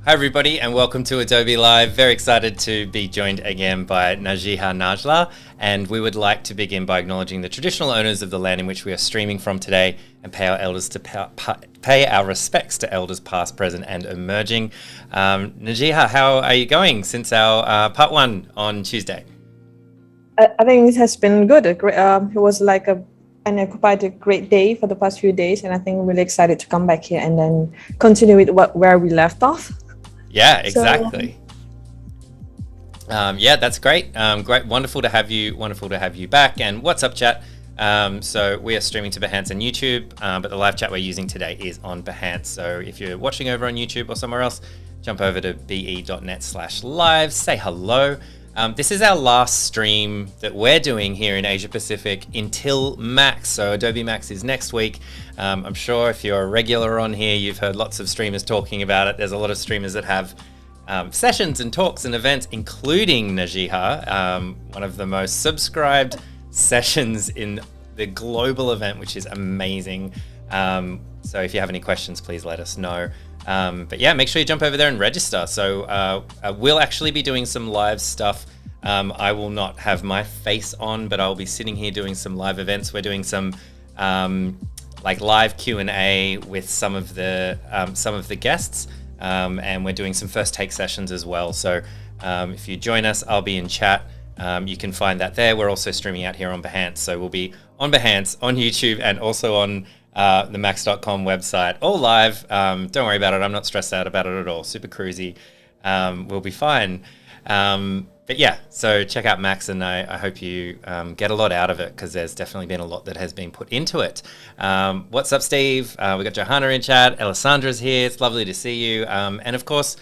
Hi everybody and welcome to Adobe Live. Very excited to be joined again by Najihah Najlaa, and we would like to begin by acknowledging the traditional owners of the land in which we are streaming from today and pay our respects to elders past, present and emerging. Najihah, how are you going since our part one on Tuesday? I think it has been good. It was like quite a great day for the past few days, and I think I'm really excited to come back here and then continue with where we left off. Yeah, exactly. Yeah, that's great. Great, wonderful to have you. Wonderful to have you back. And what's up, chat? So we are streaming to Behance and YouTube, but the live chat we're using today is on Behance. So if you're watching over on YouTube or somewhere else, jump over to be.net/live. Say hello. This is our last stream that we're doing here in Asia Pacific until Max. So Adobe Max is next week. I'm sure if you're a regular on here, you've heard lots of streamers talking about it. There's a lot of streamers that have sessions and talks and events, including Najihah, one of the most subscribed sessions in the global event, which is amazing. So if you have any questions, please let us know. But yeah, make sure you jump over there and register. So we'll actually be doing some live stuff. I will not have my face on, but I'll be sitting here doing some live events. We're doing some like live Q&A with some of the guests, and we're doing some first take sessions as well. So if you join us, I'll be in chat. You can find that there. We're also streaming out here on Behance. So we'll be on Behance, on YouTube, and also on the max.com website, all live. Don't worry about it. I'm not stressed out about it at all. Super cruisy. We'll be fine. But yeah, so check out Max, and I hope you get a lot out of it, because there's definitely been a lot that has been put into it. What's up, Steve? We got Johanna in chat. Alessandra's here. It's lovely to see you. And of course,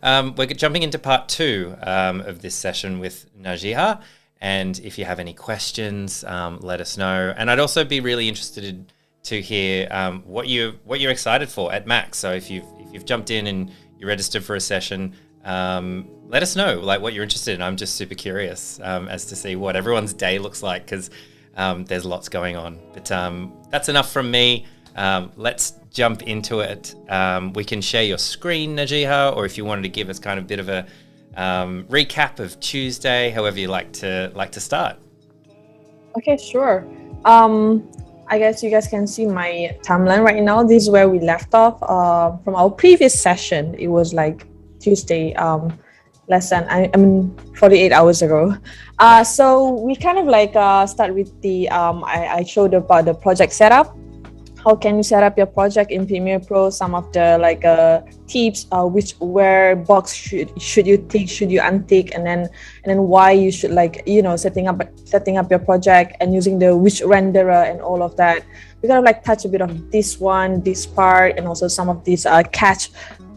we're jumping into part two of this session with Najihah. And if you have any questions, let us know. And I'd also be really interested to hear what you're excited for at Max. So if you've jumped in and you registered for a session, let us know like what you're interested in. I'm just super curious as to see what everyone's day looks like, because there's lots going on. But that's enough from me. Let's jump into it. We can share your screen, Najihah, or if you wanted to give us kind of a bit of a recap of Tuesday, however you like to start. Okay, sure. I guess you guys can see my timeline right now. This is where we left off from our previous session. It was like Tuesday, less than 48 hours ago. So we kind of like start with the I showed about the project setup. How can you set up your project in Premiere Pro? Some of the like tips, where box should you tick, should you untick, and then why you should setting up your project and using the which renderer and all of that. We're gonna like touch a bit of this part, and also some of these catch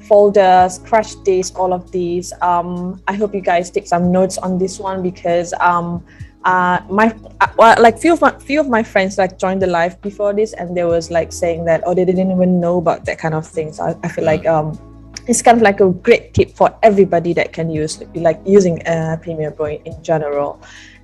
folders, crash disk, all of these. I hope you guys take some notes on this one, because few of my friends like joined the live before this, and they was like saying that they didn't even know about that kind of thing. So I feel like it's kind of like a great tip for everybody that can use like using Premiere Pro in general.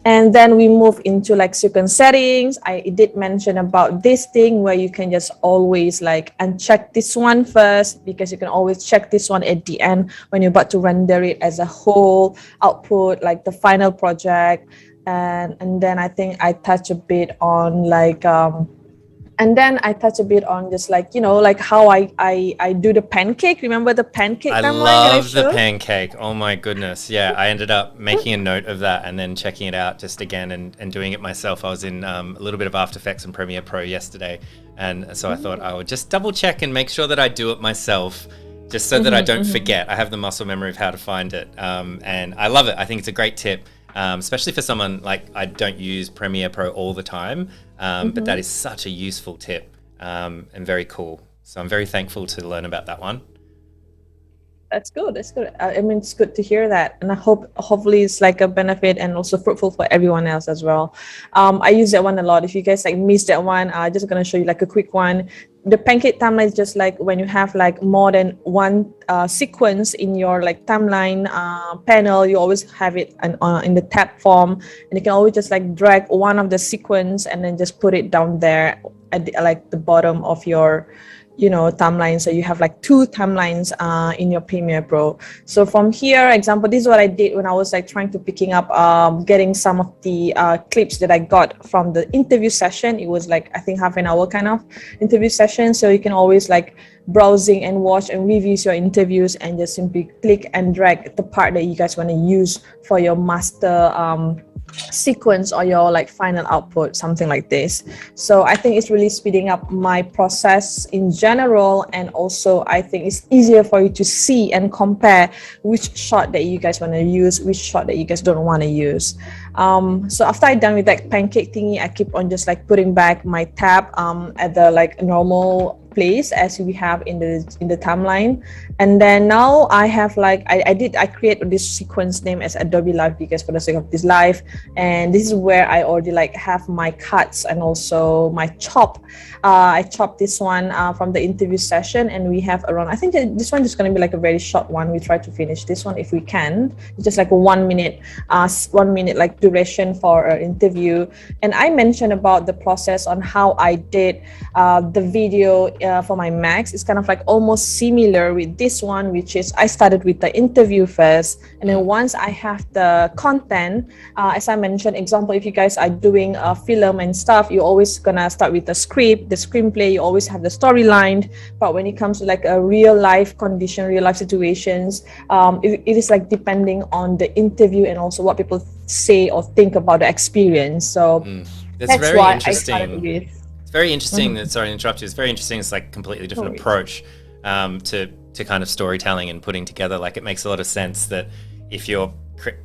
And then we move into like sequence settings. I did mention about this thing where you can just always like uncheck this one first, because you can always check this one at the end when you're about to render it as a whole output, like the final project. And then I think I touch a bit on like just like like how I do the pancake. Remember the pancake timeline? I love the pancake. Oh my goodness. Yeah, I ended up making a note of that and then checking it out just again and doing it myself. I was in a little bit of After Effects and Premiere Pro yesterday, and so I thought I would just double check and make sure that I do it myself, just so that I don't forget. I have the muscle memory of how to find it, and I love it. I think it's a great tip. Especially for someone like I don't use Premiere Pro all the time, but that is such a useful tip and very cool. So I'm very thankful to learn about that one. That's good. That's good. I mean, it's good to hear that, and I hopefully it's like a benefit and also fruitful for everyone else as well. I use that one a lot. If you guys like missed that one, I'm just gonna show you like a quick one. The pancake timeline is just like when you have like more than one sequence in your like timeline panel, you always have it in the tab form, and you can always just like drag one of the sequence and then just put it down there at the bottom of your timeline. So you have like 2 timelines in your Premiere Pro. So from here, example, this is what I did when I was like trying to picking up getting some of the clips that I got from the interview session. It was like, I think, half an hour kind of interview session. So you can always like browsing and watch and review your interviews and just simply click and drag the part that you guys want to use for your master sequence or your like final output, something like this. So I think it's really speeding up my process in general, and also I think it's easier for you to see and compare which shot that you guys want to use, which shot that you guys don't want to use. So after I'm done with that pancake thingy, I keep on just like putting back my tab at the like normal place as we have in the timeline. And then now I have like I create this sequence name as Adobe Live because for the sake of this live, and this is where I already like have my cuts and also my chop. I chopped this one from the interview session, and we have around, I think this one is going to be like a very short one. We try to finish this one if we can. It's just like a 1 minute like duration for an interview. And I mentioned about the process on how I did the video for my Macs. It's kind of like almost similar with this one, which is I started with the interview first, and then once I have the content, as I mentioned, example, if you guys are doing a film and stuff, you're always gonna start with the script, the screenplay, you always have the storyline. But when it comes to like a real life condition, real life situations, it is like depending on the interview and also what people say or think about the experience. So that's very why interesting. I started with. It's very interesting that, sorry to interrupt you, it's very interesting. It's like a completely different approach to kind of storytelling and putting together. Like, it makes a lot of sense that if you're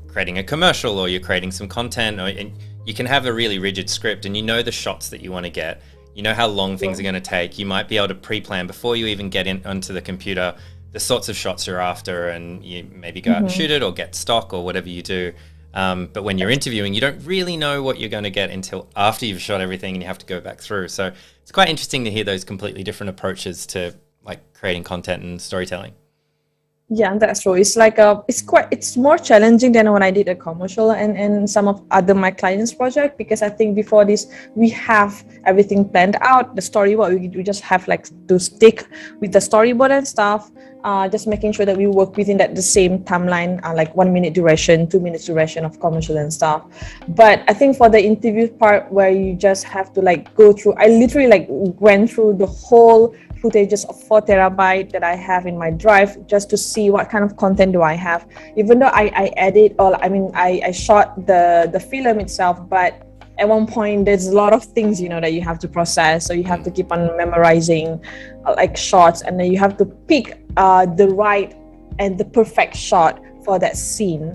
creating a commercial or you're creating some content, and you can have a really rigid script and you know the shots that you want to get, you know how long things are going to take. You might be able to pre-plan before you even get onto the computer the sorts of shots you're after, and you maybe go out and shoot it or get stock or whatever you do. But when you're interviewing, you don't really know what you're going to get until after you've shot everything and you have to go back through. So it's quite interesting to hear those completely different approaches to like creating content and storytelling. Yeah, that's true. It's like it's more challenging than when I did a commercial and some of my clients' project, because I think before this we have everything planned out, the storyboard. We just have like to stick with the storyboard and stuff. Just making sure that we work within the same timeline, like 1 minute duration, 2 minutes duration of commercial and stuff. But I think for the interview part where you just have to like go through, I literally like went through the whole footages of 4 terabyte that I have in my drive just to see what kind of content do I have. Even though I edit, or I shot the film itself, but at one point there's a lot of things that you have to process, so you have to keep on memorizing like shots, and then you have to pick the right and the perfect shot for that scene.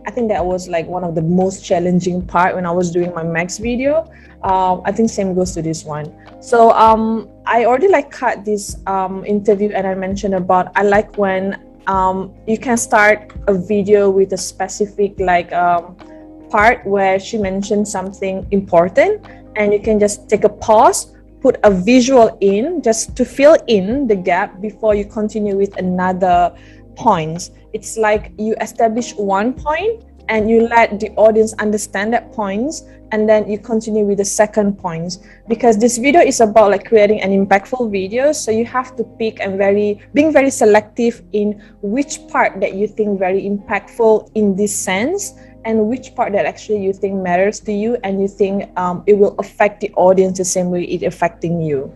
I think that was like one of the most challenging part when I was doing my Max video. I think same goes to this one. So I already like cut this interview, and I mentioned about I like when you can start a video with a specific like part where she mentioned something important, and you can just take a pause, put a visual in just to fill in the gap before you continue with another point. It's like you establish one point and you let the audience understand that point, and then you continue with the second point, because this video is about like creating an impactful video. So you have to pick and being very selective in which part that you think very impactful in this sense, and which part that actually you think matters to you, and you think it will affect the audience the same way it's affecting you.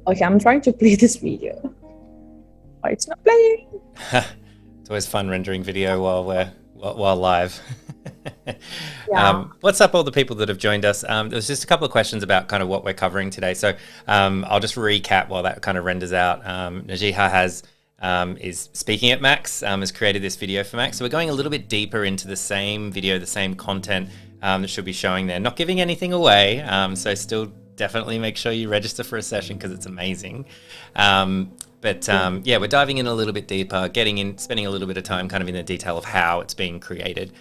Okay, I'm trying to play this video. Oh, it's not playing. It's always fun rendering video while live. Yeah. What's up, all the people that have joined us? There's just a couple of questions about kind of what we're covering today. So I'll just recap while that kind of renders out. Najihah is speaking at Max, has created this video for Max. So we're going a little bit deeper into the same video, the same content that she'll be showing there. Not giving anything away, so still definitely make sure you register for a session because it's amazing. Yeah, we're diving in a little bit deeper, spending a little bit of time kind of in the detail of how it's being created.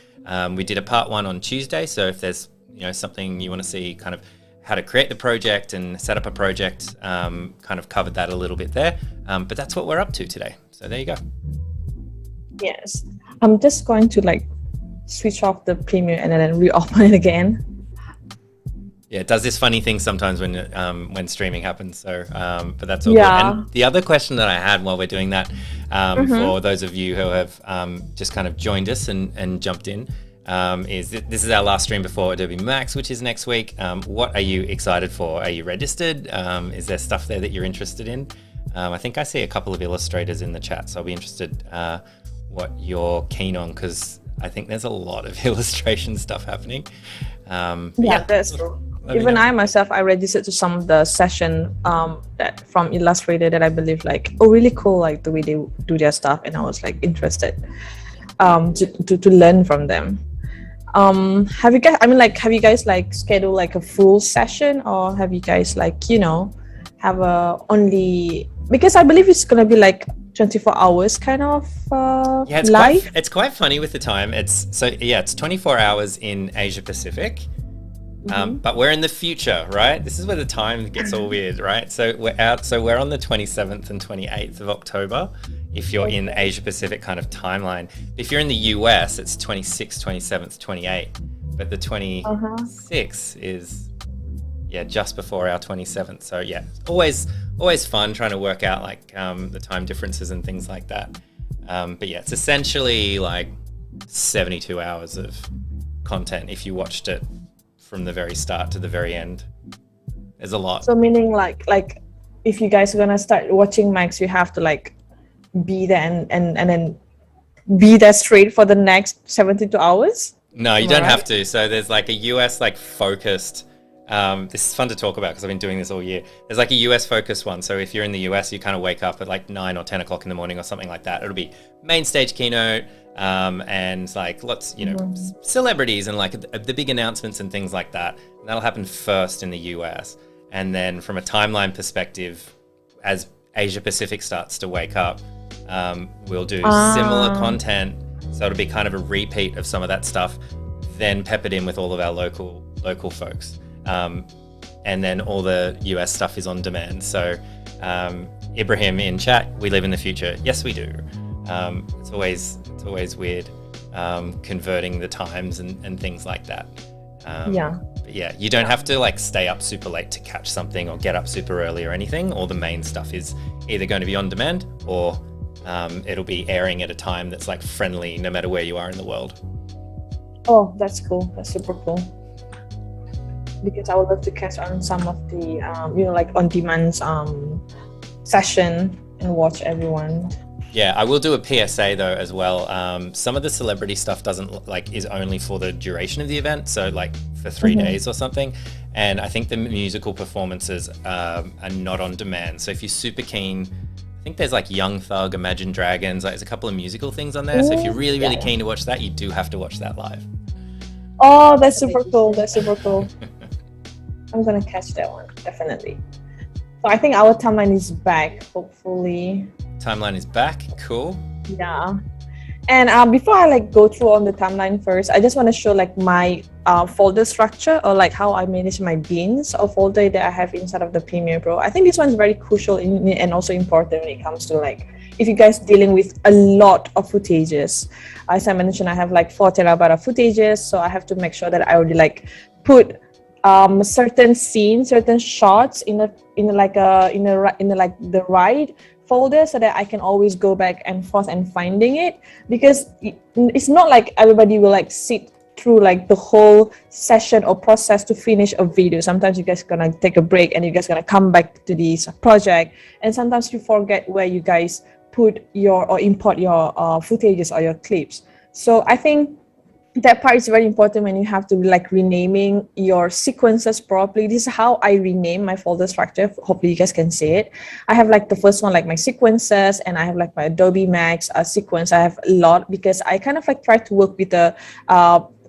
We did a part 1 on Tuesday, so if there's something you want to see, kind of how to create the project and set up a project, kind of covered that a little bit there. But that's what we're up to today. So there you go. Yes, I'm just going to like switch off the Premiere and then reopen it again. Yeah, it does this funny thing sometimes when streaming happens. So, but that's all Yeah. good. And the other question that I had while we're doing that, for those of you who have just kind of joined us and jumped in, is this is our last stream before Adobe Max, which is next week. What are you excited for? Are you registered? Is there stuff there that you're interested in? I think I see a couple of illustrators in the chat, so I'll be interested what you're keen on, because I think there's a lot of illustration stuff happening. Yeah, that's true. Even I myself, I registered to some of the session that from Illustrator that I believe like, oh, really cool, like the way they do their stuff, and I was like interested to learn from them. Have you guys like scheduled like a full session, or have you guys like, you know, have a only, because I believe it's gonna be like 24 hours kind of yeah, live. It's quite funny with the time. It's 24 hours in Asia Pacific. But we're in the future, right? This is where the time gets all weird, right? So we're on the 27th and 28th of October if you're in Asia Pacific kind of timeline. If you're in the US, it's 26th, 27th, 28th. But the 26th is just before our 27th. So yeah, always fun trying to work out like the time differences and things like that. But yeah, it's essentially like 72 hours of content if you watched it from the very start to the very end. There's a lot. So meaning like if you guys are gonna start watching Max, you have to like be there and then be there straight for the next 72 hours? No, you don't have to. So there's like a US like focused, this is fun to talk about because I've been doing this all year. There's like a US focused one. So if you're in the US, you kind of wake up at like 9 or 10 o'clock in the morning or something like that. It'll be main stage keynote, and like lots, you know, celebrities and like the big announcements and things like that. And that'll happen first in the US. And then from a timeline perspective, as Asia Pacific starts to wake up, we'll do similar content. So it'll be kind of a repeat of some of that stuff, then peppered in with all of our local folks. And then all the US stuff is on demand. So Ibrahim in chat, we live in the future. Yes, we do. It's always weird converting the times and things like that. But yeah, you don't have to like stay up super late to catch something or get up super early or anything. All the main stuff is either going to be on demand or it'll be airing at a time that's like friendly no matter where you are in the world. Oh, that's cool. That's super cool. Because I would love to catch on some of the like on demand session and watch everyone. Yeah, I will do a PSA though as well. Some of the celebrity stuff is only for the duration of the event, so like for 3 days or something. And I think the musical performances are not on demand. So if you're super keen, I think there's like Young Thug, Imagine Dragons, like there's a couple of musical things on there. So if you're really keen to watch that, you do have to watch that live. Oh, that's super cool. That's super cool. I'm gonna catch that one, definitely. So I think our timeline is back, hopefully. Timeline is back, cool. Yeah. And before I like go through on the timeline first, I just want to show like my folder structure, or like how I manage my bins or folder that I have inside of the Premiere Pro. I think this one's very crucial and also important when it comes to like, if you guys dealing with a lot of footages. As I mentioned, I have like 4 terabyte of footages, so I have to make sure that I already like put certain scenes, certain shots in the right folder, so that I can always go back and forth and finding it, because it's not like everybody will like sit through like the whole session or process to finish a video. Sometimes you guys gonna take a break and you guys gonna come back to this project, and sometimes you forget where you guys put your or import your footages or your clips. So I think that part is very important when you have to like renaming your sequences properly. This is how I rename my folder structure. Hopefully you guys can see it. I have like the first one, like my sequences, and I have like my Adobe Max sequence. I have a lot because I kind of like try to work with the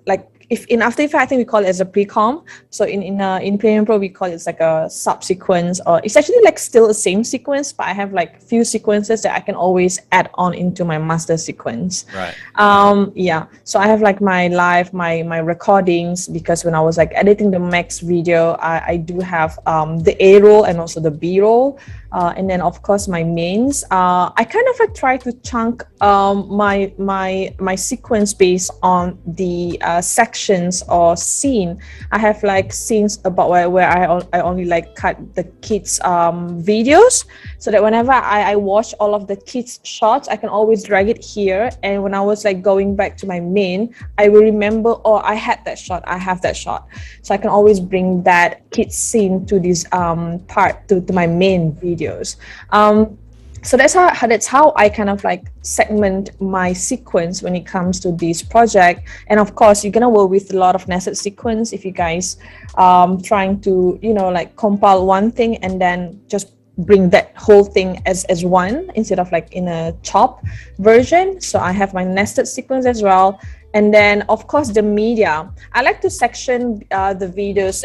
like if in After Effects, I think we call it as a pre-com. So in Premiere Pro, we call it like a sub-sequence, or it's actually like still the same sequence, but I have like few sequences that I can always add on into my master sequence. Right. Yeah. So I have like my live, my recordings, because when I was like editing the Max video, I do have the A roll and also the B roll. And then of course my mains. I kind of like try to chunk my sequence based on the sections or scene. I have like scenes about where I only like cut the kids videos, so that whenever I watch all of the kids shots, I can always drag it here, and when I was like going back to my main, I will remember, oh, I had that shot, I have that shot, so I can always bring that kids scene to this part to my main videos. So that's how I kind of like segment my sequence when it comes to this project. And of course, you're gonna work with a lot of nested sequence if you guys trying to, you know, like compile one thing and then just bring that whole thing as one instead of like in a chop version. So I have my nested sequence as well. And then, of course, the media. I like to section the videos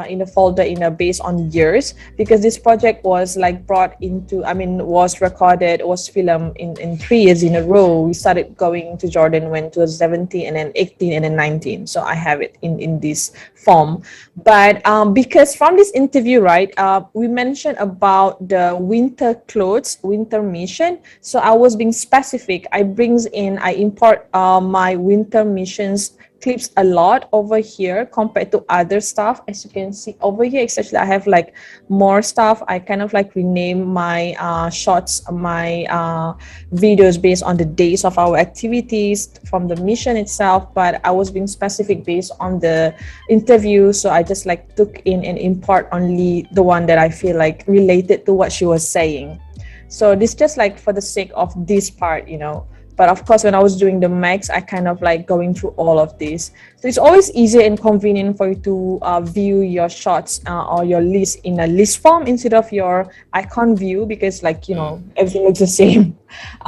in a folder based on years, because this project was like was recorded, was filmed in 3 years in a row. We started going to Jordan when it was 17 and then 18 and then 19. So I have it in this form. But because from this interview, right, we mentioned about the winter clothes, winter mission. So I was being specific. I import my winter missions clips a lot over here compared to other stuff. As you can see over here, especially I have like more stuff. I kind of like rename my shots, my videos based on the days of our activities from the mission itself, but I was being specific based on the interview, so I just like took in and import only the one that I feel like related to what she was saying. So this just like for the sake of this part, you know. But of course, when I was doing the max, I kind of like going through all of this. So it's always easier and convenient for you to view your shots or your list in a list form instead of your icon view, because like, you know, everything looks the same.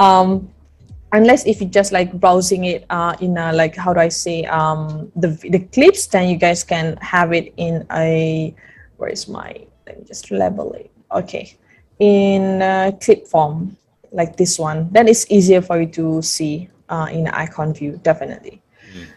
Unless if you're just like browsing it in a, like, how do I say, the clips, then you guys can have it in a, let me just label it. Okay. In a clip form. Like this one, then it's easier for you to see in icon view, definitely.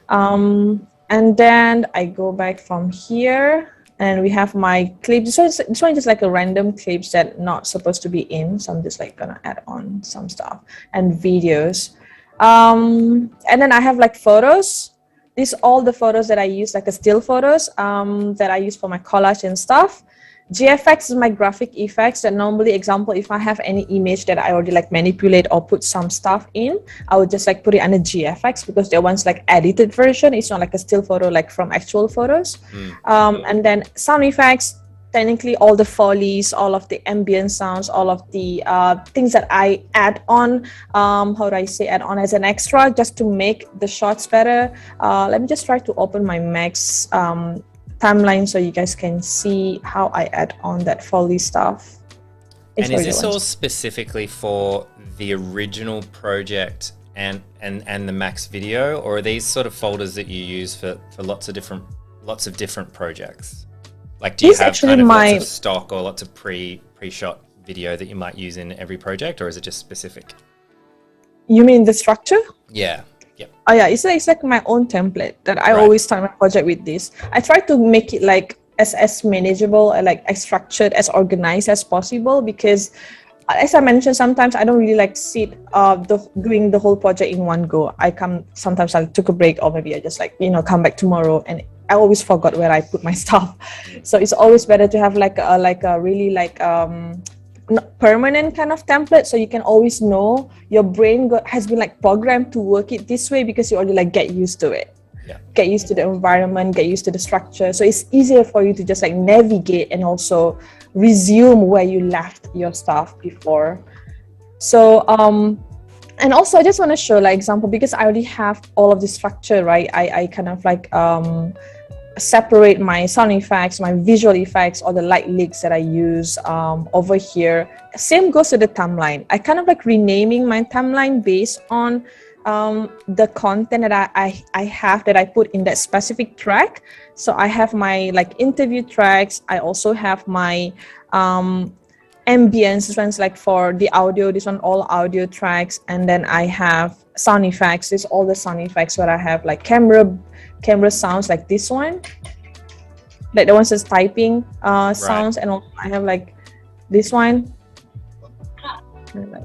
And then I go back from here and we have my clips. So this one is just like a random clips that not supposed to be in. So I'm just like gonna add on some stuff and videos. And then I have like photos. These all the photos that I use, like a still photos that I use for my collage and stuff. GFX is my graphic effects that normally, example, if I have any image that I already like manipulate or put some stuff in, I would just like put it under GFX because that one's like edited version. It's not like a still photo like from actual photos. And then sound effects, technically all the follies, all of the ambient sounds, all of the things that I add on, how do I say, add on as an extra just to make the shots better. Let me just try to open my Max timeline so you guys can see how I add on that foley stuff. And is this all specifically for the original project and the Max video, or are these sort of folders that you use for lots of different projects? Like, do you have kind of lots of stock or lots of pre-shot video that you might use in every project, or is it just specific? You mean the structure? Yeah. Yep. Oh yeah, it's like my own template that I always start my project with this. I try to make it like as manageable and like as structured, as organized as possible, because as I mentioned, sometimes I don't really like sit doing the whole project in one go. Sometimes I took a break, or maybe I just like, you know, come back tomorrow, and I always forgot where I put my stuff. So it's always better to have like a really like permanent kind of template, so you can always know your brain has been like programmed to work it this way, because you already like get used to it. Get used to the environment, get used to the structure, so it's easier for you to just like navigate and also resume where you left your stuff before. So and also I just want to show like example, because I already have all of the structure, right? I kind of like separate my sound effects, my visual effects, or the light leaks that I use over here. Same goes to the timeline. I kind of like renaming my timeline based on the content that I have that I put in that specific track. So I have my like interview tracks. I also have my ambience. This one's like for the audio. This one all audio tracks, and then I have sound effects. This all the sound effects where I have like camera sounds, like this one, like the ones that's typing sounds, and I have like this one, like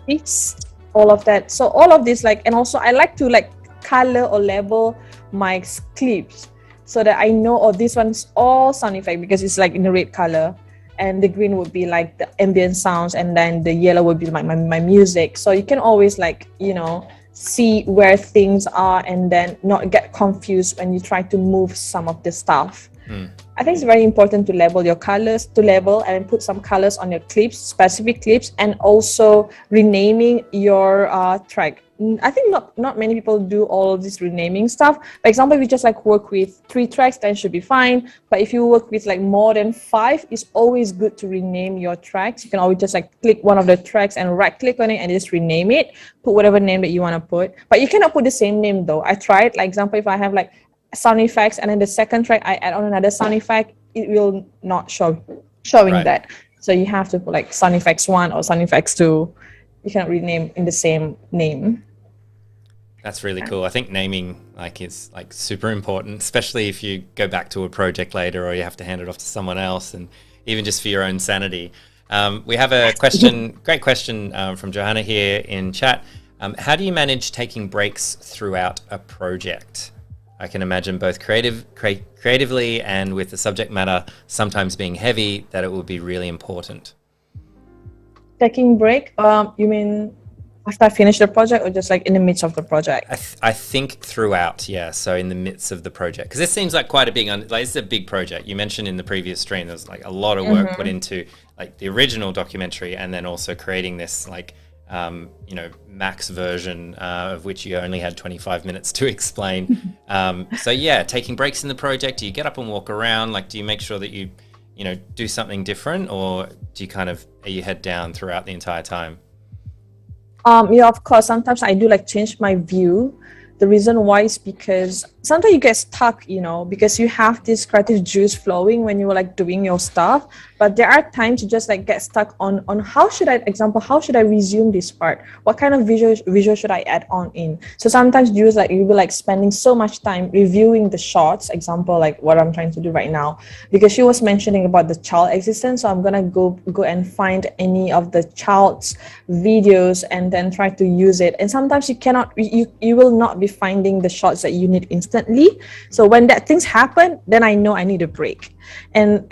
this, all of that. So all of this, like, and also I like to like color or label my clips so that I know, oh, this one's all sound effect because it's like in the red color, and the green would be like the ambient sounds, and then the yellow would be like my music. So you can always like, you know, see where things are and then not get confused when you try to move some of the stuff. I think it's very important to label your colors, to label and put some colors on your clips, specific clips, and also renaming your track. I think not many people do all of this renaming stuff. For example, if you just like work with 3 tracks, then should be fine. But if you work with like more than 5, it's always good to rename your tracks. You can always just like click one of the tracks and right click on it and just rename it. Put whatever name that you want to put. But you cannot put the same name though. I tried, like example, if I have like sound effects and then the second track I add on another sound effect, it will not showing right. That. So you have to put like sound effects 1 or sound effects 2. You cannot rename in the same name. That's really cool. I think naming like is like super important, especially if you go back to a project later or you have to hand it off to someone else, and even just for your own sanity. We have a question, great question from Johanna here in chat. How do you manage taking breaks throughout a project? I can imagine both creatively and with the subject matter sometimes being heavy, that it will be really important. Taking break, you mean after I finish the project or just like in the midst of the project? I think throughout, yeah. So in the midst of the project, because this seems like quite a big, like it's a big project. You mentioned in the previous stream, there's like a lot of work put into like the original documentary and then also creating this like, you know, max version of which you only had 25 minutes to explain. So yeah, taking breaks in the project, do you get up and walk around? Like, do you make sure that you know, do something different, or do you kind of, are you head down throughout the entire time? Yeah, of course. Sometimes I do like change my view. The reason why is because sometimes you get stuck, you know, because you have this creative juice flowing when you're like doing your stuff. But there are times you just like get stuck on how should I, example, how should I resume this part? What kind of visual should I add on in? So sometimes you like, you'll be like spending so much time reviewing the shots, example, like what I'm trying to do right now, because she was mentioning about the child existence. So I'm going to go and find any of the child's videos and then try to use it. And sometimes you cannot, you will not be finding the shots that you need instantly. So when that things happen, then I know I need a break. And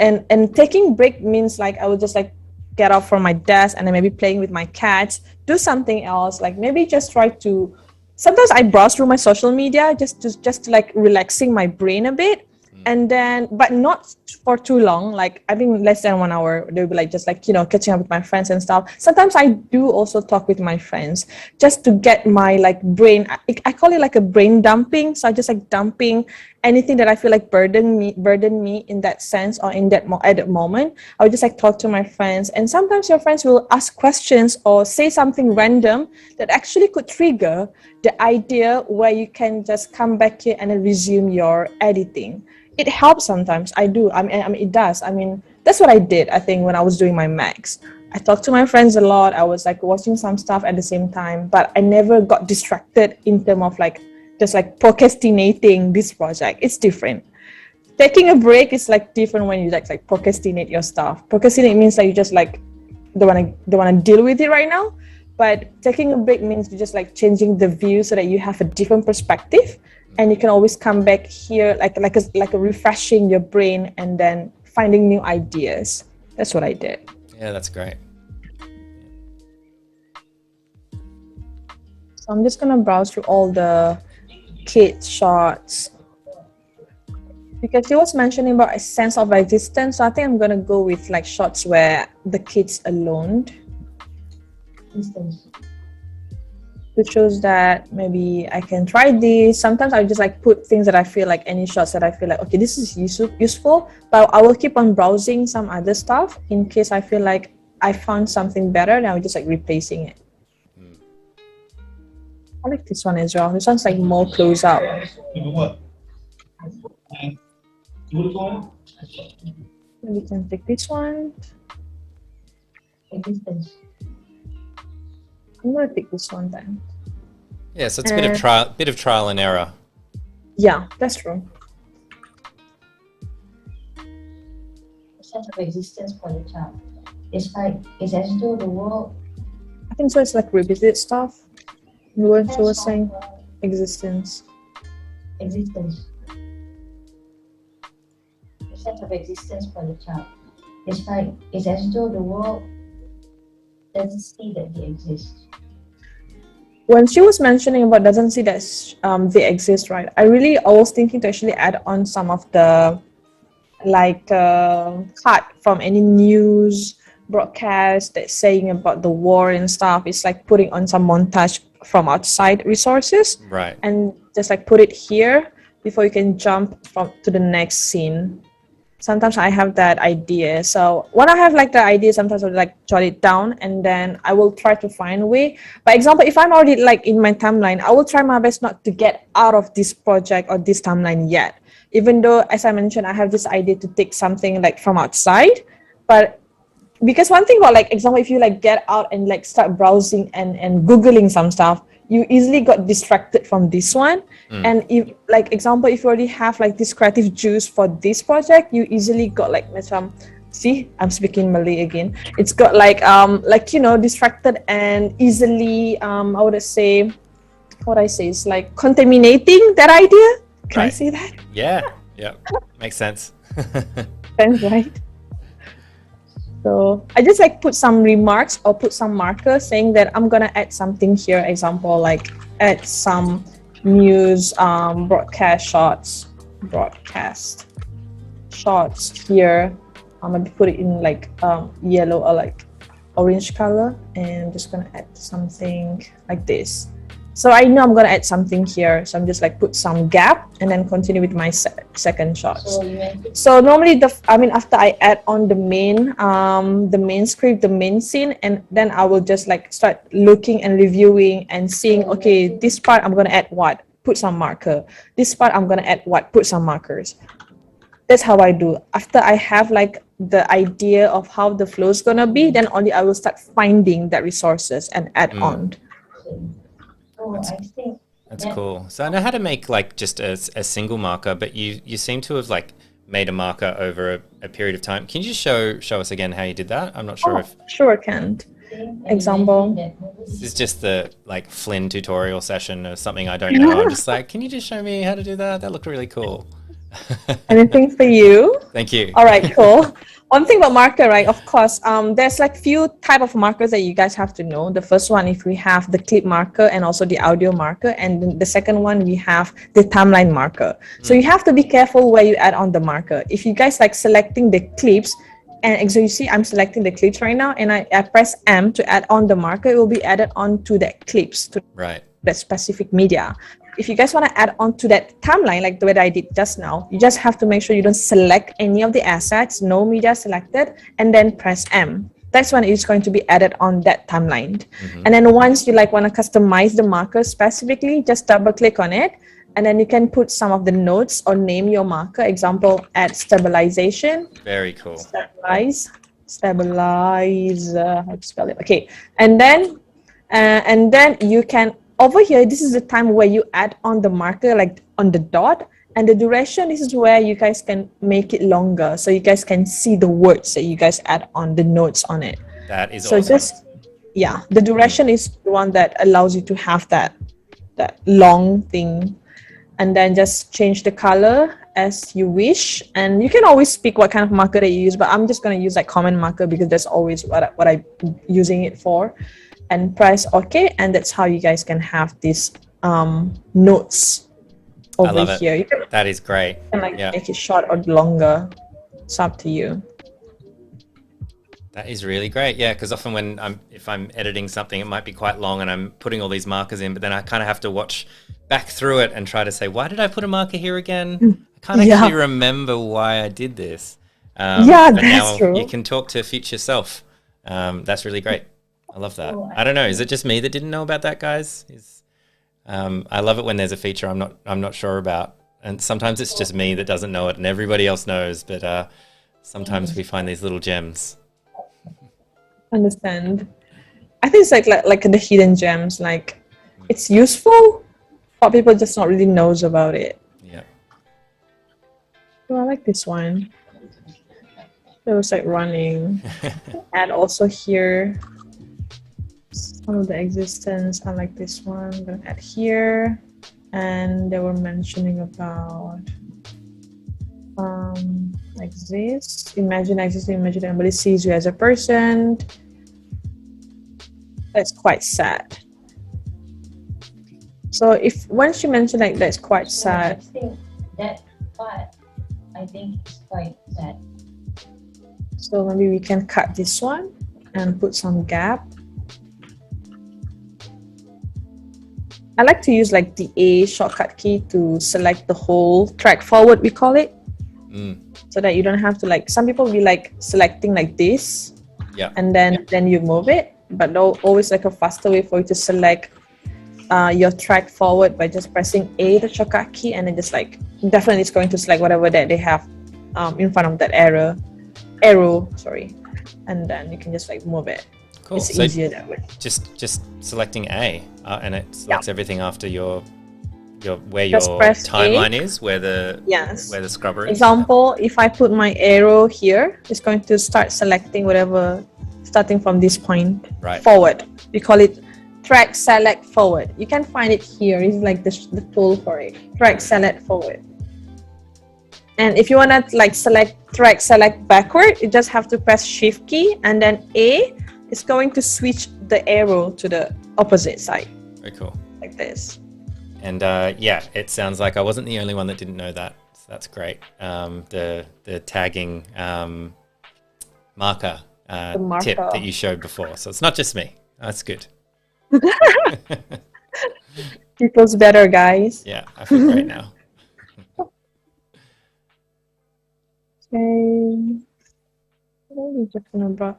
taking break means like I will just like get up from my desk and then maybe playing with my cats, do something else, like maybe just try to, sometimes I browse through my social media just to like relaxing my brain a bit. And then, but not for too long, like I think less than 1 hour. They'll be like just like, you know, catching up with my friends and stuff. Sometimes I do also talk with my friends just to get my like brain, I call it like a brain dumping. So I just like dumping anything that I feel like burden me in that sense, or in that at that moment. I would just like talk to my friends, and sometimes your friends will ask questions or say something random that actually could trigger the idea where you can just come back here and then resume your editing. It helps sometimes. I mean, it does. I mean, that's what I did, I think, when I was doing my max. I talked to my friends a lot. I was like watching some stuff at the same time, but I never got distracted in terms of like just like procrastinating this project. It's different. Taking a break is like different when you like procrastinate your stuff. Procrastinate means that you just like don't want to deal with it right now. But taking a break means you just like changing the view so that you have a different perspective. And you can always come back here like a refreshing your brain and then finding new ideas. That's what I did. Yeah, that's great. So I'm just gonna browse through all the kid shots, because he was mentioning about a sense of existence. So I think I'm gonna go with like shots where the kid's alone. It shows that maybe I can try this. Sometimes I just like put things that I feel like, any shots that I feel like, okay, this is useful, but I will keep on browsing some other stuff in case I feel like I found something better, and I'm just like replacing it. I like this one as well. This one's like more close up. We can take this one. I'm gonna take this one then. Yeah, so it's a bit of trial and error. Yeah, that's true. A sense of existence for the child. It's like it's as though the world think so. It's like repeated stuff. What she was saying, existence. Existence. The sense of existence for the child. It's like it's as though the world doesn't see that they exist. When she was mentioning about doesn't see that they exist, right? I was thinking to actually add on some of the like cut from any news broadcast that's saying about the war and stuff. It's like putting on some montage from outside resources, Right? And just like put it here before you can jump to the next scene. Sometimes I have that idea. So when I have like the idea, sometimes I'll like jot it down and then I will try to find a way. For example, if I'm already like in my timeline, I will try my best not to get out of this project or this timeline yet. Even though, as I mentioned, I have this idea to take something like from outside. But because one thing about like example, if you like get out and like start browsing and Googling some stuff, you easily got distracted from this one. And if like example, if you already have like this creative juice for this project, you easily got like see, I'm speaking Malay again. It's got like distracted and easily I would say it's like contaminating that idea. Can I say that? Yeah. Makes sense. Sense, right? So I just like put some remarks or put some markers saying that I'm gonna add something here. Example, like add some news broadcast shots here. I'm gonna put it in like yellow or like orange color, and I'm just gonna add something like this. So I know I'm gonna add something here, so I'm just like put some gap and then continue with my second shots. So normally after I add on the main script, the main scene, and then I will just like start looking and reviewing and seeing, okay, this part I'm gonna add what, put some marker. This part I'm gonna add what, put some markers. That's how I do. After I have like the idea of how the flow is gonna be, then only I will start finding the resources and add on. That's cool. So I know how to make like just a single marker, but you seem to have like made a marker over a period of time. Can you just show us again how you did that? I'm not sure if... Sure can. Example. This is just the like Flynn tutorial session or something I don't know. I'm just like, can you just show me how to do that? That looked really cool. Anything for you? Thank you. All right, cool. One thing about marker, right? Of course, there's like few type of markers that you guys have to know. The first one, if we have the clip marker and also the audio marker, and the second one we have the timeline marker. So you have to be careful where you add on the marker. If you guys like selecting the clips, and so you see I'm selecting the clips right now, and I press M to add on the marker, it will be added on to that clips, to that specific media. If you guys want to add on to that timeline, like the way that I did just now, you just have to make sure you don't select any of the assets, no media selected, and then press M. That's when it's going to be added on that timeline. And then once you like want to customize the marker specifically, just double click on it, and then you can put some of the notes or name your marker. Example, add stabilization. Very cool. Stabilize, how to spell it? Okay, and then you can, over here, this is the time where you add on the marker, like on the dot, and the duration, this is where you guys can make it longer, so you guys can see the words that you guys add on, the notes on it. That is so awesome. The duration is the one that allows you to have that long thing, and then just change the color as you wish. And you can always pick what kind of marker that you use, but I'm just going to use like common marker because that's always what I'm using it for. And press OK, and that's how you guys can have these notes over here. That is great. You can make it short or longer. It's up to you. That is really great. Yeah, because often when if I'm editing something, it might be quite long and I'm putting all these markers in, but then I kind of have to watch back through it and try to say, why did I put a marker here again? I can't actually remember why I did this. That's true. You can talk to future self. That's really great. I love that. I don't know. Is it just me that didn't know about that, guys? I love it when there's a feature I'm not sure about, and sometimes it's just me that doesn't know it, and everybody else knows. But sometimes we find these little gems. Understand. I think it's like the hidden gems. Like it's useful, but people just not really knows about it. Yeah. Oh, I like this one. It was like running, and also here. Some of the existence, I like this one. I'm gonna add here. And they were mentioning about like this. Imagine nobody sees you as a person. That's quite sad. So if once you mention like that's quite sad. I think that part, I think is quite sad. So maybe we can cut this one and put some gap. I like to use like the A shortcut key to select the whole track forward, we call it. So that you don't have to like, some people be like selecting like this. Yeah. And then you move it. But always like a faster way for you to select your track forward by just pressing A, the shortcut key, and then just like definitely it's going to select whatever that they have in front of that arrow, sorry, and then you can just like move it. Cool. It's so easier that way. Just selecting A, and it selects everything after where Just your press timeline A. is, where the scrubber is. Example, if I put my arrow here, it's going to start selecting whatever starting from this point forward. We call it track select forward. You can find it here. It's like the tool for it. Track select forward. And if you want to like select track select backward, you just have to press shift key and then A is going to switch the arrow to the opposite side. Very cool. Like this. And yeah, it sounds like I wasn't the only one that didn't know that. So that's great. The tagging marker tip that you showed before. So it's not just me. That's good. People's better, guys. Yeah, I feel great now. Okay. Oh,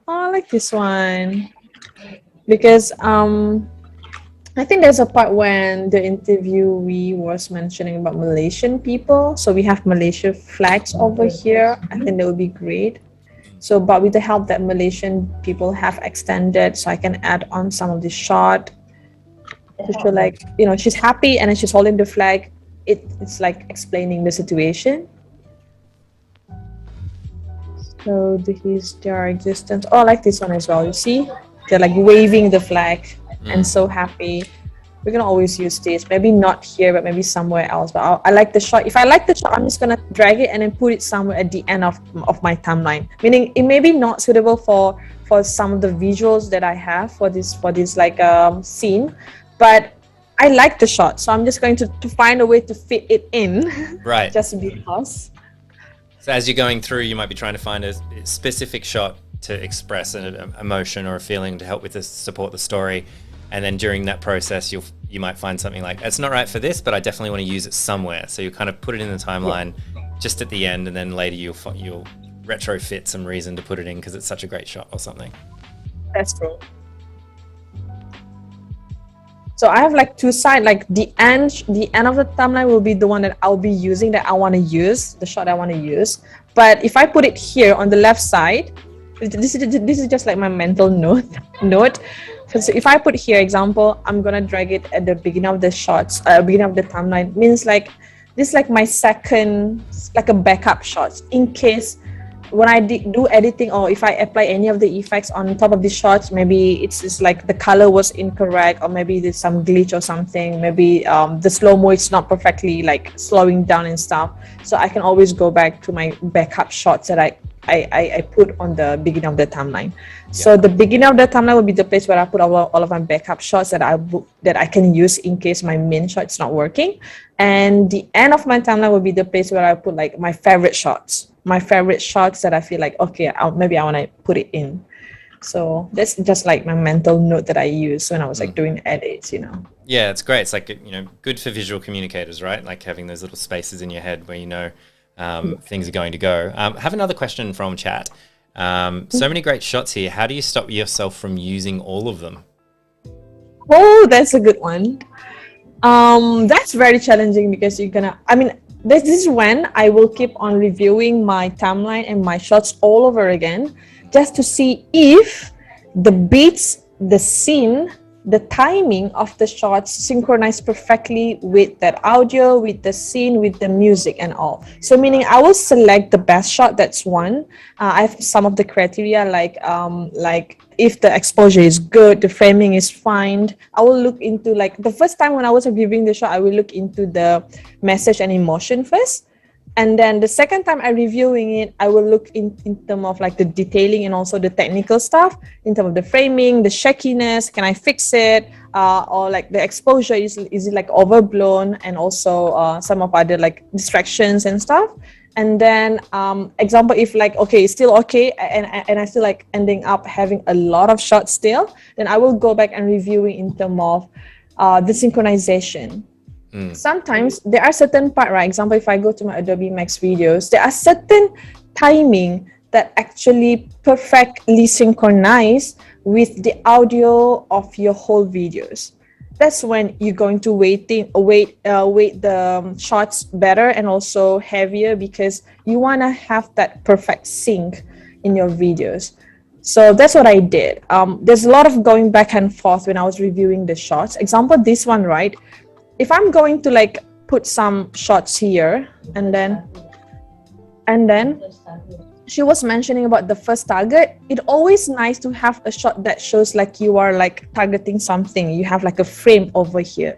I like this one because I think there's a part when the interviewee was mentioning about Malaysian people. So we have Malaysia flags over here. I think that would be great. So, but with the help that Malaysian people have extended, so I can add on some of the shot to show like, you know, she's happy and then she's holding the flag. It's like explaining the situation. So this is their existence. Oh, I like this one as well. You see, they're like waving the flag and so happy. We're gonna always use this. Maybe not here, but maybe somewhere else. But I like the shot. If I like the shot, I'm just gonna drag it and then put it somewhere at the end of my timeline. Meaning it may be not suitable for some of the visuals that I have for this like scene, but I like the shot, so I'm just going to find a way to fit it in. Right. Just because. So as you're going through, you might be trying to find a specific shot to express an emotion or a feeling to help with support the story. And then during that process, you might find something like, it's not right for this, but I definitely want to use it somewhere. So you kind of put it in the timeline just at the end, and then later you'll retrofit some reason to put it in because it's such a great shot or something. That's true. So I have like two sides, like the end of the timeline will be the one that I'll be using, that I want to use, the shot I want to use. But if I put it here on the left side, this is just like my mental note. So if I put here, example, I'm gonna drag it at the beginning of the shots, beginning of the timeline. Means like this is like my second, like a backup shots in case when I do editing, or if I apply any of the effects on top of the shots, maybe it's like the color was incorrect, or maybe there's some glitch or something. Maybe the slow-mo is not perfectly like slowing down and stuff. So I can always go back to my backup shots that I put on the beginning of the timeline. So the beginning of the timeline will be the place where I put all of my backup shots that I can use in case my main shot is not working. And the end of my timeline will be the place where I put like my favorite shots that I feel like, okay, maybe I want to put it in. So that's just like my mental note that I use when I was like doing edits, you know. Yeah, it's great. It's like, you know, good for visual communicators, right? Like having those little spaces in your head where you know things are going to go. Have another question from chat. So many great shots here. How do you stop yourself from using all of them? Oh, that's a good one. That's very challenging because this is when I will keep on reviewing my timeline and my shots all over again, just to see if the beats, the scene the timing of the shots synchronize perfectly with that audio, with the scene, with the music and all. So meaning I will select the best shot, that's one. I have some of the criteria like if the exposure is good, the framing is fine. I will look into, like, the first time when I was reviewing the shot, I will look into the message and emotion first. And then the second time I'm reviewing it, I will look in terms of like the detailing and also the technical stuff, in terms of the framing, the shakiness, can I fix it? Or like the exposure, is it like overblown? And also some of other like distractions and stuff. And then example, if like, okay, it's still okay, and I still like ending up having a lot of shots still, then I will go back and reviewing in terms of the synchronization. Sometimes there are certain part, right? Example, if I go to my Adobe Max videos, there are certain timing that actually perfectly synchronize with the audio of your whole videos. That's when you're going to weight the shots better and also heavier, because you want to have that perfect sync in your videos. So that's what I did. There's a lot of going back and forth when I was reviewing the shots. Example, this one, right? If I'm going to like put some shots here, and then she was mentioning about the first target, it's always nice to have a shot that shows like you are like targeting something. You have like a frame over here.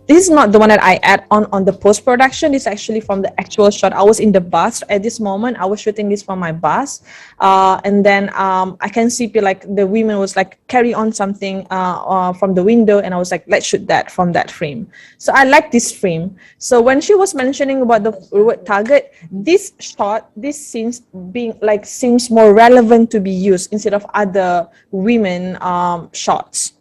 This is not the one that I add on the post-production. This is actually from the actual shot. I was in the bus at this moment. I was shooting this from my bus. And then I can see like the women was like carry on something from the window. And I was like, let's shoot that from that frame. So I like this frame. So when she was mentioning about the word target, this shot, this seems more relevant to be used instead of other women shots.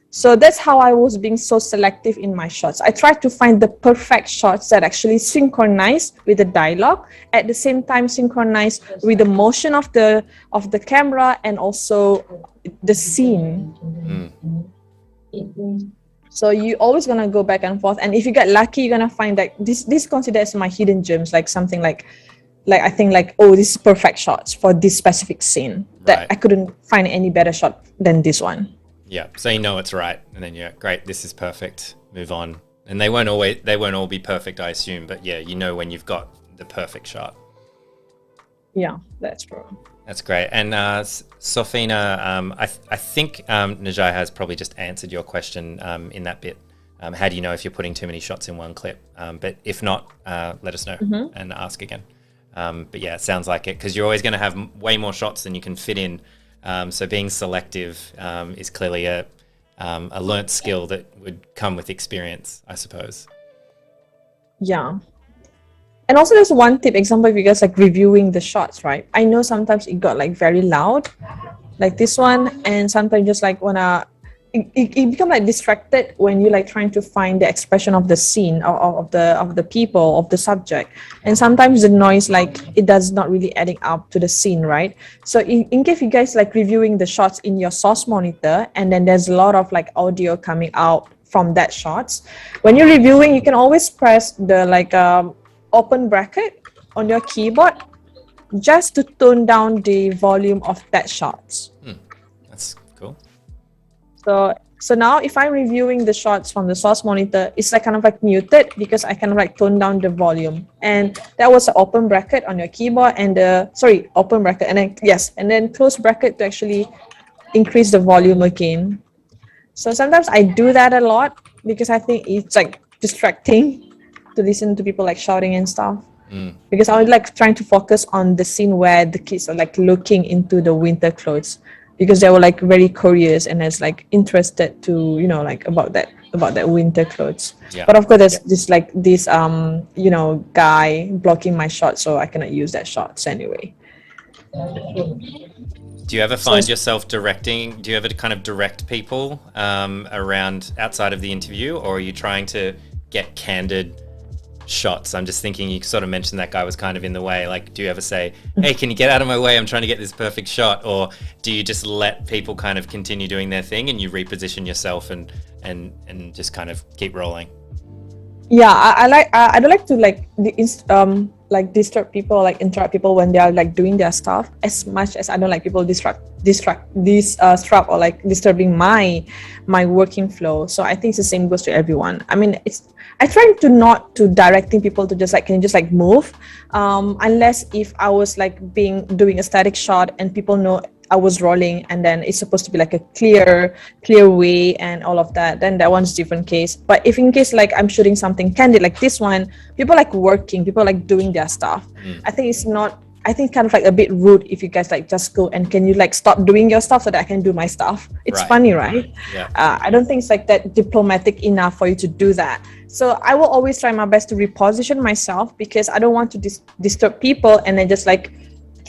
So that's how I was being so selective in my shots. I tried to find the perfect shots that actually synchronize with the dialogue, at the same time synchronize with the motion of the camera and also the scene. So you're always gonna go back and forth, and if you get lucky, you're gonna find that this considered as my hidden gems, like something like I think like, oh, this is perfect shots for this specific scene, that I couldn't find any better shot than this one. Yeah, so you know it's right, and then you're great, this is perfect, move on. And they won't all be perfect, I assume, but yeah, you know when you've got the perfect shot. Yeah, that's true. That's great. And Sofina, I think Najihah has probably just answered your question in that bit. How do you know if you're putting too many shots in one clip? But if not, let us know and ask again. But yeah, it sounds like it, because you're always going to have way more shots than you can fit in. So being selective is clearly a learnt skill that would come with experience, I suppose. Yeah. And also there's one tip, example, if you guys like reviewing the shots, right? I know sometimes it got like very loud, like this one, and sometimes just like it become like distracted when you like trying to find the expression of the scene of the people, of the subject, and sometimes the noise like it does not really adding up to the scene, right? So in case you guys like reviewing the shots in your source monitor, and then there's a lot of like audio coming out from that shots, when you're reviewing, you can always press the like open bracket on your keyboard just to tone down the volume of that shots. That's cool. So now if I'm reviewing the shots from the source monitor, it's like kind of like muted, because I can like tone down the volume. And that was an open bracket on your keyboard, and open bracket, and then and then close bracket to actually increase the volume again. So sometimes I do that a lot, because I think it's like distracting to listen to people like shouting and stuff. Because I was like trying to focus on the scene where the kids are like looking into the winter clothes, because they were like very curious and is like interested to, you know, like about that winter clothes. But of course there's this you know, guy blocking my shot, so I cannot use that shots anyway. Do you ever find yourself directing? Do you ever kind of direct people around outside of the interview, or are you trying to get candid shots? I'm just thinking, you sort of mentioned that guy was kind of in the way. Like, do you ever say, hey, can you get out of my way? I'm trying to get this perfect shot. Or do you just let people kind of continue doing their thing and you reposition yourself and just kind of keep rolling? Yeah, I don't like to like disturb people, like interrupt people when they are like doing their stuff, as much as I don't like people disrupt or like disturbing my working flow. So I think it's the same goes to everyone. I mean, it's I try to not to directing people to just like, can you just like move, unless if I was like doing a static shot and people know I was rolling, and then it's supposed to be like a clear way and all of that, then that one's different case. But if in case like I'm shooting something candid like this one, people like working, people like doing their stuff. I think it's not, I think kind of like a bit rude if you guys like just go and can you like stop doing your stuff so that I can do my stuff. It's Right. funny, right? Yeah. I don't think it's like that diplomatic enough for you to do that. So I will always try my best to reposition myself, because I don't want to disturb people, and then just like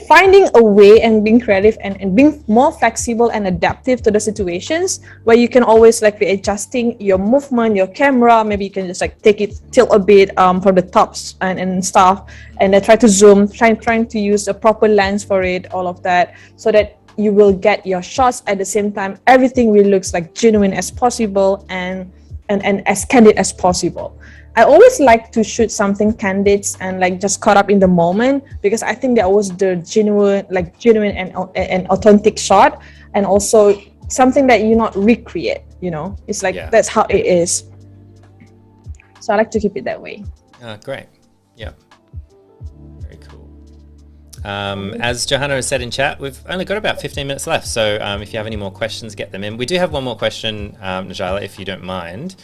finding a way and being creative and being more flexible and adaptive to the situations, where you can always like be adjusting your movement, your camera. Maybe you can just like take it tilt a bit from the tops and stuff, and then try to zoom, trying to use a proper lens for it, all of that, so that you will get your shots at the same time. Everything really looks like genuine as possible, and as candid as possible. I always like to shoot something candid and like just caught up in the moment, because I think that was the genuine and authentic shot, and also something that you not recreate. You know, it's like that's how it is. So I like to keep it that way. Great. Yeah. Very cool. As Johanna has said in chat, we've only got about 15 minutes left. So if you have any more questions, get them in. We do have one more question, Najlaa, if you don't mind.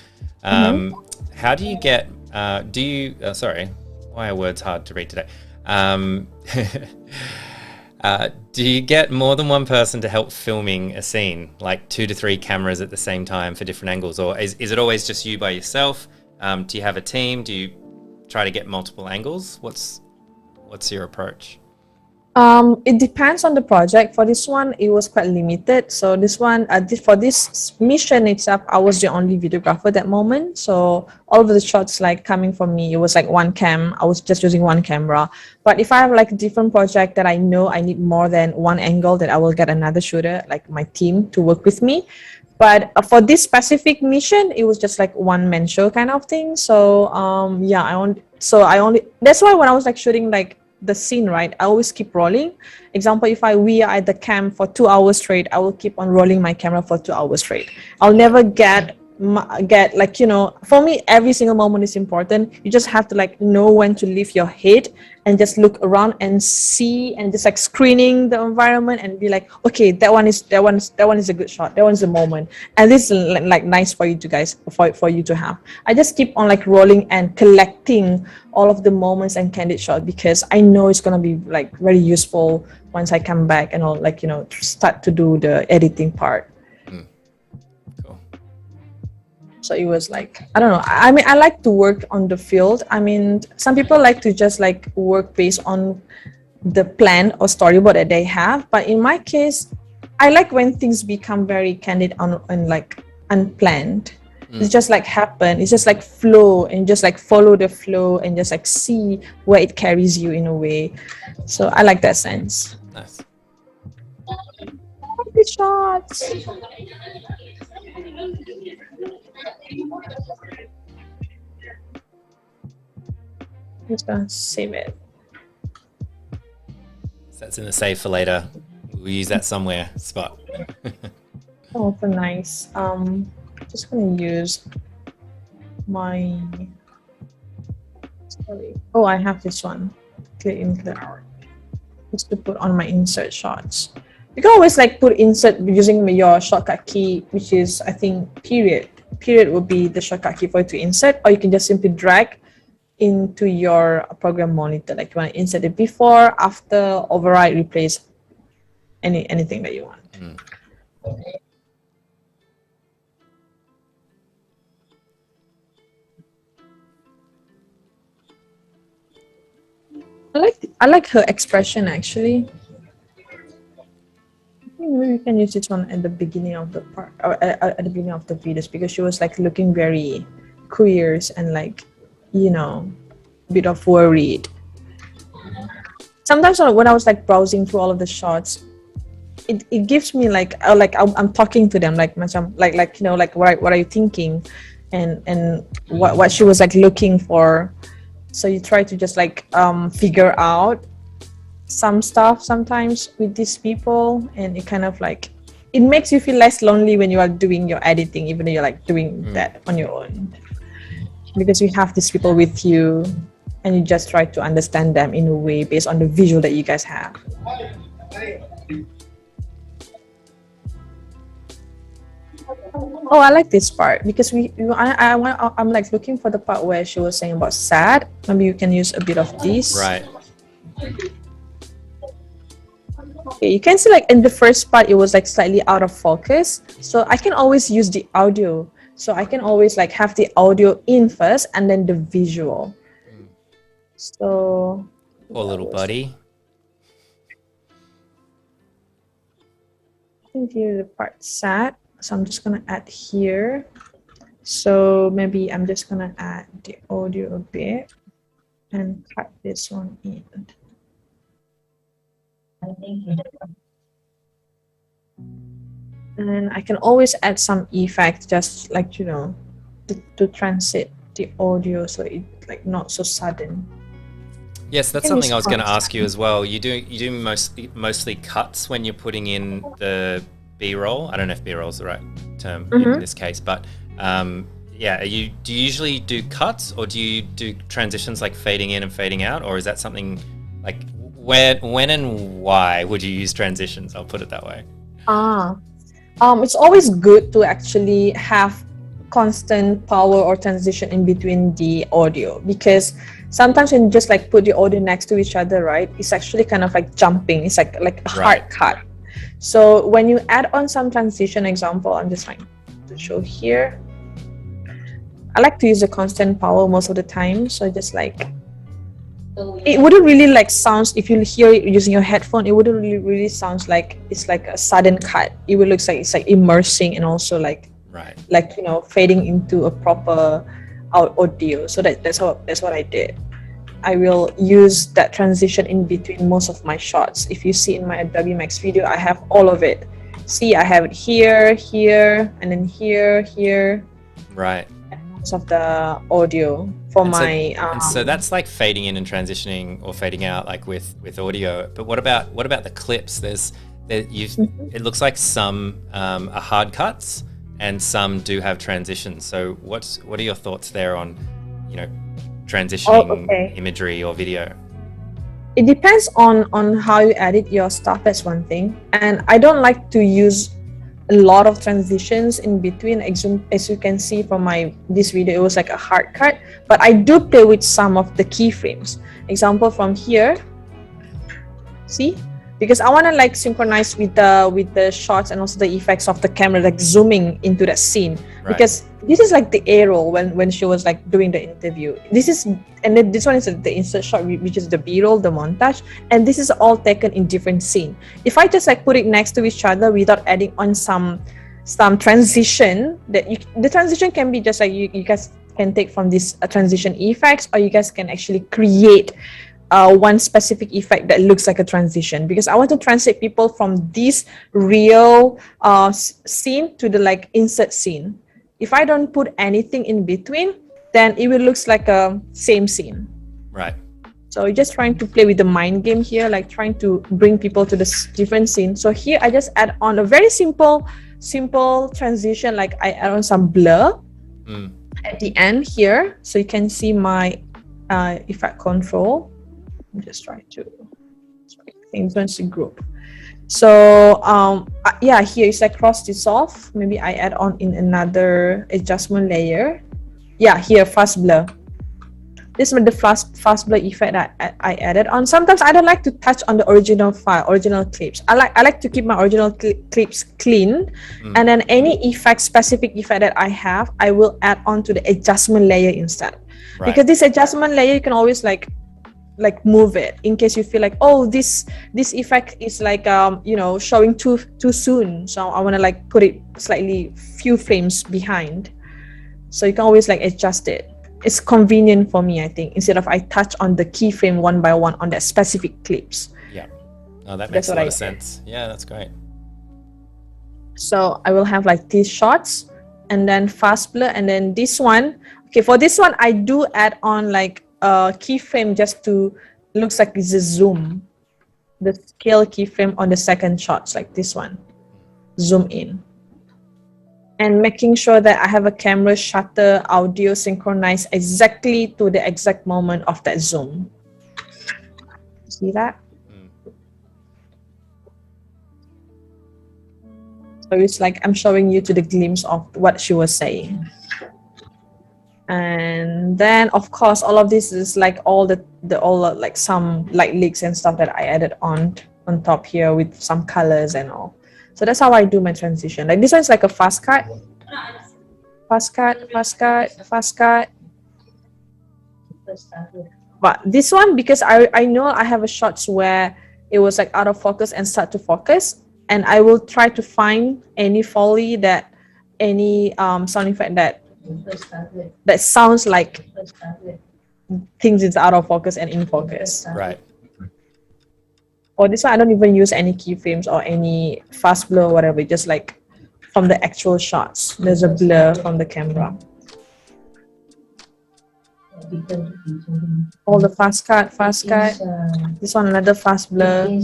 How do you get, sorry, why are words hard to read today? Do you get more than one person to help filming a scene, like 2 to 3 cameras at the same time for different angles? Or is it always just you by yourself? Do you have a team? Do you try to get multiple angles? What's your approach? It depends on the project. For this one, it was quite limited. So this one, for this mission itself, I was the only videographer at that moment. So all of the shots like coming from me, it was like one cam. I was just using one camera. But if I have like a different project that I know I need more than one angle, then I will get another shooter, like my team, to work with me. But for this specific mission, it was just like one man show kind of thing. So yeah, I only that's why when I was like shooting like the scene, right, I always keep rolling. Example, if we are at the camp for 2 hours straight, I will keep on rolling my camera for 2 hours straight. I'll never get like, you know, for me every single moment is important. You just have to like know when to lift your head and just look around and see, and just like screening the environment and be like, okay, that one is a good shot, that one's a moment, and this is like nice for you to guys, for you to have. I just keep on like rolling and collecting all of the moments and candid shots, because I know it's gonna be like very useful once I come back and I'll like, you know, start to do the editing part. Cool. So it was like, I don't know. I mean, I like to work on the field. I mean, some people like to just like work based on the plan or storyboard that they have. But in my case, I like when things become very candid and like unplanned. It's just like happen. It's just like flow, and just like follow the flow and just like see where it carries you in a way. So I like that sense. Nice. Good shots. Just gonna save it. So that's in the save for later. We'll use that somewhere spot. Oh, so nice. Just gonna use my. Sorry. Oh, I have this one. Clear in, clear out. Just to put on my insert shots. You can always like put insert using your shortcut key, which is, I think, period. Period would be the shortcut key for you to insert, or you can just simply drag into your program monitor. Like you want to insert it before, after, override, replace, anything that you want. Okay. I like her expression actually. Maybe we can use this one at the beginning of the part, or at the beginning of the videos, because she was like looking very curious and like, you know, a bit of worried. Sometimes when I was like browsing through all of the shots, it gives me like I'm talking to them, like you know, like what are you thinking, and what she was like looking for. So you try to just like figure out some stuff sometimes with these people, and it kind of like it makes you feel less lonely when you are doing your editing, even though you're like doing that on your own, because you have these people with you and you just try to understand them in a way based on the visual that you guys have. Oh, I like this part because I'm like looking for the part where she was saying about sad. Maybe you can use a bit of this. Right. Okay, you can see like in the first part it was like slightly out of focus, so I can always use the audio. So I can always like have the audio in first and then the visual. So Poor little buddy. I think here the part sad. So I'm just gonna add here. So maybe I'm just gonna add the audio a bit and cut this one in. I think And I can always add some effect, just like, you know, to transit the audio so it like not so sudden. Yes, that's something I was going to ask you as well. You do mostly cuts when you're putting in the B-roll. I don't know if B-roll is the right term in this case, but yeah, do you usually do cuts, or do you do transitions like fading in and fading out, or is that something like when and why would you use transitions? I'll put it that way. It's always good to actually have constant power or transition in between the audio, because sometimes when you just like put the audio next to each other, right, it's actually kind of like jumping. It's like a hard cut. So when you add on some transition, example, I'm just trying to show here. I like to use a constant power most of the time. So just like, it wouldn't really like sounds, if you hear it using your headphone, it wouldn't really sounds like it's like a sudden cut. It would look like it's like immersing and also like like, you know, fading into a proper audio. So that's what I did. I will use that transition in between most of my shots. If you see in my Adobe Max video, I have all of it. See, I have it here, here, and then here, here. Right. Of the audio for my and so that's like fading in and transitioning or fading out like with audio. But what about the clips? It looks like some are hard cuts and some do have transitions. So what are your thoughts there on, you know, transitioning imagery or video? It depends on how you edit your stuff. That's one thing, and I don't like to use a lot of transitions in between. As you can see from this video, it was like a hard cut, but I do play with some of the keyframes. Example from here, see, because I want to like synchronize with the shots and also the effects of the camera, like zooming into that scene. Because this is like the A-roll when she was like doing the interview. And then this one is the insert shot, which is the B-roll, the montage, and this is all taken in different scene. If I just like put it next to each other without adding on some transition, the transition can be just like you guys can take from this transition effects, or you guys can actually create one specific effect that looks like a transition, because I want to translate people from this real scene to the like insert scene. If I don't put anything in between, then it will looks like a same scene. Right. So you're just trying to play with the mind game here, like trying to bring people to this different scene. So here I just add on a very simple transition, like I add on some blur at the end here, so you can see my effect control. I'm just trying to influence the group. So yeah, here it's like cross dissolve. Maybe I add on in another adjustment layer. Yeah, here fast blur. This is the fast blur effect that I added on. Sometimes I don't like to touch on the original file, original clips. I like to keep my original clips clean, and then any specific effect that I have, I will add on to the adjustment layer instead. Because this adjustment layer, you can always like move it in case you feel like, oh, this effect is like you know, showing too soon, so I want to like put it slightly few frames behind. So you can always like adjust it. It's convenient for me, I think, instead of I touch on the keyframe one by one on that specific clips. Yeah. Oh, that makes a lot of sense. Yeah, that's great. So I will have like these shots, and then fast blur, and then this one. Okay, for this one, I do add on like a keyframe just to looks like it's a zoom. The scale keyframe on the second shots, like this one. Zoom in. And making sure that I have a camera shutter audio synchronized exactly to the exact moment of that zoom. See that? So it's like I'm showing you to the glimpse of what she was saying. And then of course all of this is like all like some light leaks and stuff that I added on top here with some colors and all. So that's how I do my transition. Like this one's like a fast cut. Fast cut, fast cut, fast cut. But this one, because I know I have a shots where it was like out of focus and start to focus, and I will try to find any foley that any sound effect that sounds like things is out of focus and in focus. Right. Or this one, I don't even use any keyframes or any fast blur or whatever, just like from the actual shots. There's a blur from the camera. All the fast cut, fast cut. This one, another fast blur.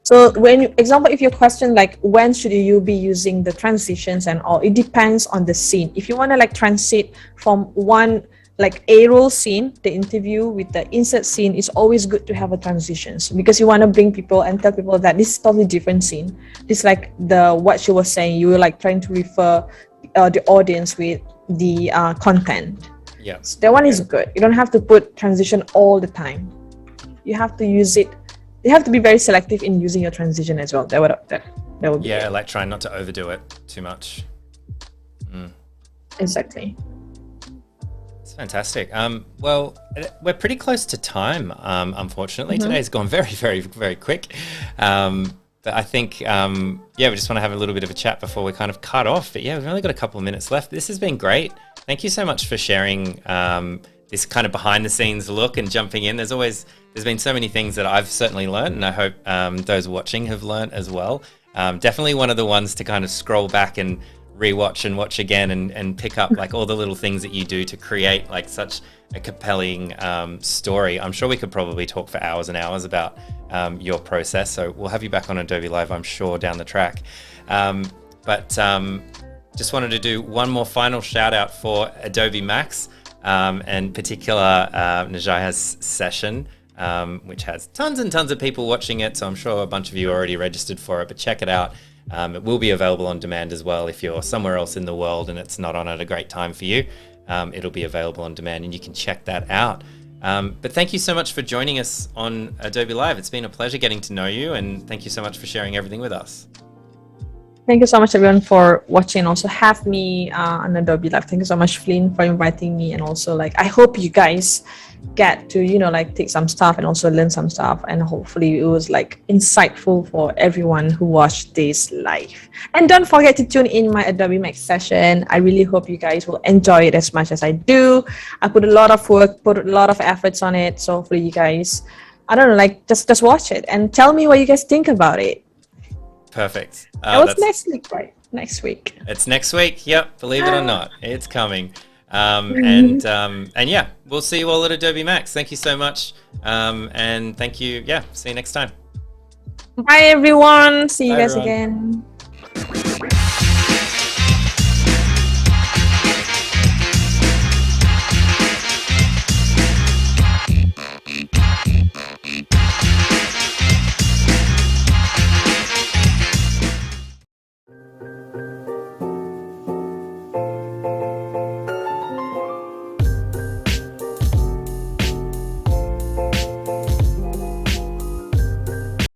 So when, example, if your question like when should you be using the transitions and all, it depends on the scene. If you want to like transit from one like A-roll scene, the interview with the insert scene, it's always good to have a transitions because you want to bring people and tell people that this is totally different scene. This like the what she was saying, you were like trying to refer the audience with the content. Yes. So that one is good. You don't have to put transition all the time. You have to use it. You have to be very selective in using your transition as well. That would be Yeah, it. like trying not to overdo it too much. Exactly. It's fantastic. Well, we're pretty close to time, unfortunately. Today's gone very, very, very quick. But I think, yeah, we just want to have a little bit of a chat before we kind of cut off. But yeah, we've only got a couple of minutes left. This has been great. Thank you so much for sharing this kind of behind the scenes look and jumping in. There's been so many things that I've certainly learned, and I hope those watching have learned as well. Definitely one of the ones to kind of scroll back and rewatch and watch again and pick up like all the little things that you do to create like such a compelling story. I'm sure we could probably talk for hours and hours about your process. So we'll have you back on Adobe Live, I'm sure, down the track. But just wanted to do one more final shout out for Adobe Max, and particular Najihah's session, which has tons and tons of people watching it. So I'm sure a bunch of you already registered for it, but check it out. It will be available on demand as well. If you're somewhere else in the world and it's not on at a great time for you, it'll be available on demand and you can check that out. But thank you so much for joining us on Adobe Live. It's been a pleasure getting to know you, and thank you so much for sharing everything with us. Thank you so much, everyone, for watching and also have me on Adobe Live. Thank you so much, Flynn, for inviting me. And also, like, I hope you guys get to, you know, like take some stuff and also learn some stuff. And hopefully it was like insightful for everyone who watched this live. And don't forget to tune in my Adobe Max session. I really hope you guys will enjoy it as much as I do. I put a lot of work, put a lot of efforts on it. So hopefully you guys, I don't know, like just watch it and tell me what you guys think about it. Perfect. It's next week, right? Next week. It's next week. Yep. Believe it or not, it's coming. And yeah, we'll see you all at Adobe Max. Thank you so much. And thank you. Yeah. See you next time. Bye, everyone. See you Bye, guys everyone. again.